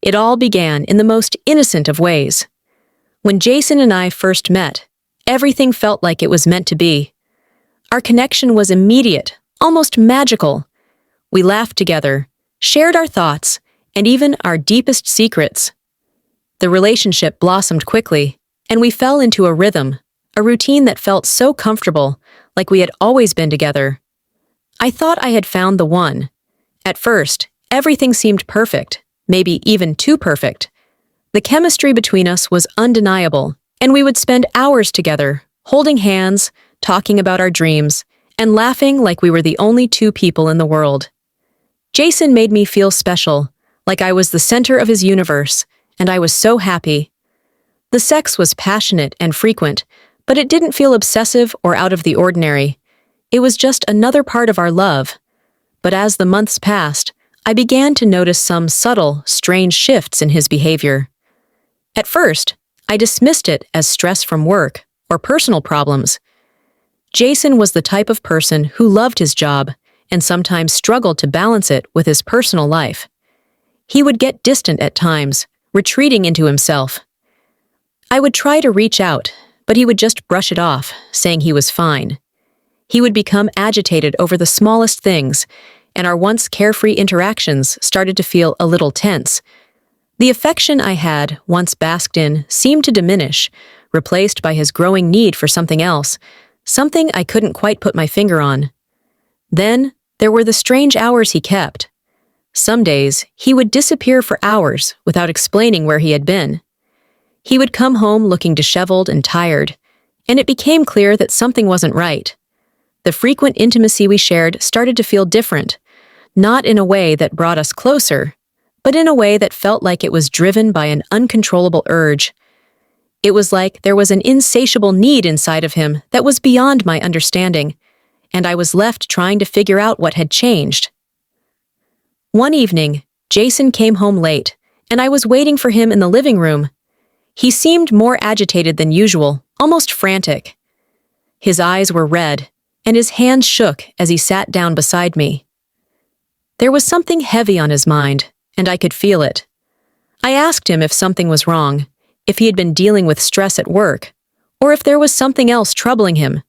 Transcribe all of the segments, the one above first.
It all began in the most innocent of ways. When Jason and I first met, everything felt like it was meant to be. Our connection was immediate, almost magical. We laughed together, shared our thoughts, and even our deepest secrets. The relationship blossomed quickly, and we fell into a rhythm, a routine that felt so comfortable, like we had always been together. I thought I had found the one. At first, everything seemed perfect, maybe even too perfect. The chemistry between us was undeniable, and we would spend hours together, holding hands, talking about our dreams, and laughing like we were the only two people in the world. Jason made me feel special, like I was the center of his universe, and I was so happy. The sex was passionate and frequent, but it didn't feel obsessive or out of the ordinary. It was just another part of our love. But as the months passed, I began to notice some subtle, strange shifts in his behavior. At first, I dismissed it as stress from work or personal problems. Jason was the type of person who loved his job and sometimes struggled to balance it with his personal life. He would get distant at times, retreating into himself. I would try to reach out, but he would just brush it off, saying he was fine. He would become agitated over the smallest things, and our once carefree interactions started to feel a little tense. The affection I had once basked in seemed to diminish, replaced by his growing need for something else, something I couldn't quite put my finger on. Then, there were the strange hours he kept. Some days, he would disappear for hours without explaining where he had been. He would come home looking disheveled and tired, and it became clear that something wasn't right. The frequent intimacy we shared started to feel different, not in a way that brought us closer, but in a way that felt like it was driven by an uncontrollable urge. It was like there was an insatiable need inside of him that was beyond my understanding, and I was left trying to figure out what had changed. One evening, Jason came home late, and I was waiting for him in the living room. He seemed more agitated than usual, almost frantic. His eyes were red, and his hands shook as he sat down beside me. There was something heavy on his mind, and I could feel it. I asked him if something was wrong, if he had been dealing with stress at work, or if there was something else troubling him.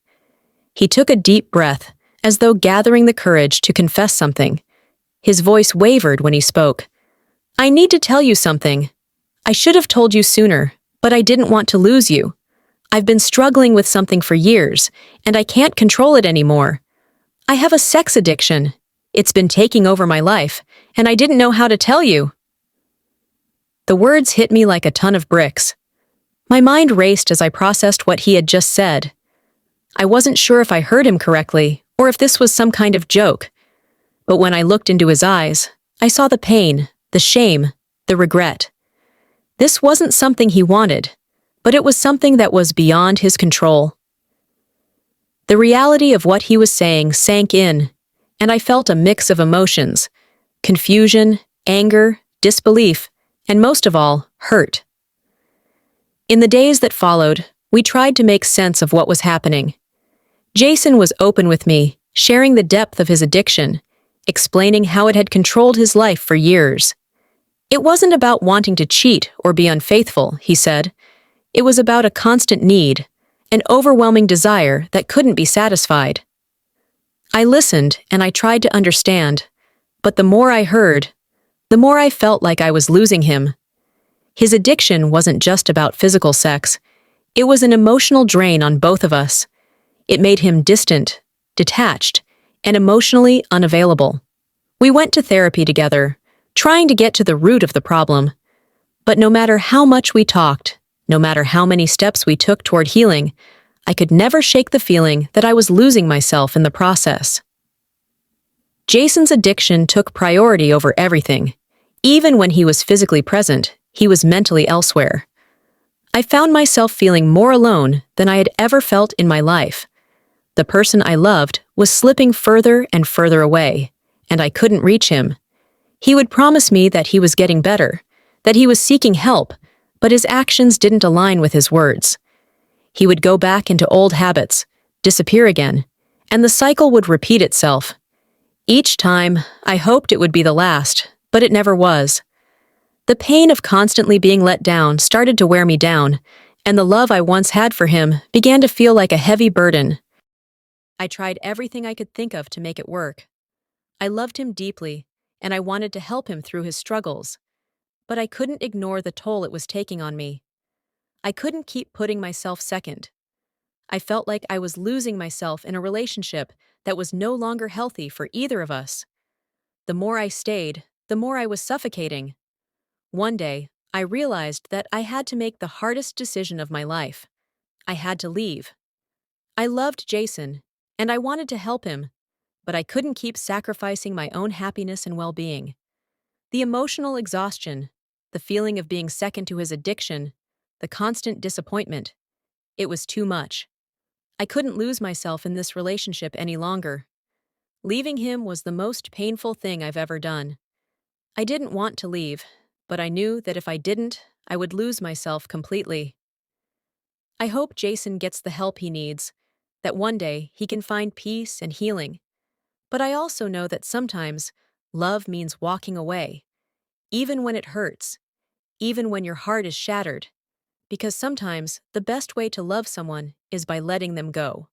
He took a deep breath, as though gathering the courage to confess something. His voice wavered when he spoke. "I need to tell you something. I should have told you sooner, but I didn't want to lose you. I've been struggling with something for years, and I can't control it anymore. I have a sex addiction. It's been taking over my life, and I didn't know how to tell you." The words hit me like a ton of bricks. My mind raced as I processed what he had just said. I wasn't sure if I heard him correctly, or if this was some kind of joke. But when I looked into his eyes, I saw the pain, the shame, the regret. This wasn't something he wanted, but it was something that was beyond his control. The reality of what he was saying sank in, and I felt a mix of emotions: confusion, anger, disbelief, and most of all, hurt. In the days that followed, we tried to make sense of what was happening. Jason was open with me, sharing the depth of his addiction, explaining how it had controlled his life for years. It wasn't about wanting to cheat or be unfaithful, he said. It was about a constant need, an overwhelming desire that couldn't be satisfied. I listened and I tried to understand, but the more I heard, the more I felt like I was losing him. His addiction wasn't just about physical sex. It was an emotional drain on both of us. It made him distant, detached, and emotionally unavailable. We went to therapy together, trying to get to the root of the problem. But no matter how much we talked, no matter how many steps we took toward healing, I could never shake the feeling that I was losing myself in the process. Jason's addiction took priority over everything. Even when he was physically present, he was mentally elsewhere. I found myself feeling more alone than I had ever felt in my life. The person I loved was slipping further and further away, and I couldn't reach him. He would promise me that he was getting better, that he was seeking help, but his actions didn't align with his words. He would go back into old habits, disappear again, and the cycle would repeat itself. Each time, I hoped it would be the last, but it never was. The pain of constantly being let down started to wear me down, and the love I once had for him began to feel like a heavy burden. I tried everything I could think of to make it work. I loved him deeply, and I wanted to help him through his struggles, but I couldn't ignore the toll it was taking on me. I couldn't keep putting myself second. I felt like I was losing myself in a relationship that was no longer healthy for either of us. The more I stayed, the more I was suffocating. One day, I realized that I had to make the hardest decision of my life. I had to leave. I loved Jason, and I wanted to help him, but I couldn't keep sacrificing my own happiness and well-being. The emotional exhaustion, the feeling of being second to his addiction, the constant disappointment, it was too much. I couldn't lose myself in this relationship any longer. Leaving him was the most painful thing I've ever done. I didn't want to leave, but I knew that if I didn't, I would lose myself completely. I hope Jason gets the help he needs, that one day he can find peace and healing. But I also know that sometimes love means walking away, even when it hurts, even when your heart is shattered, because sometimes the best way to love someone is by letting them go.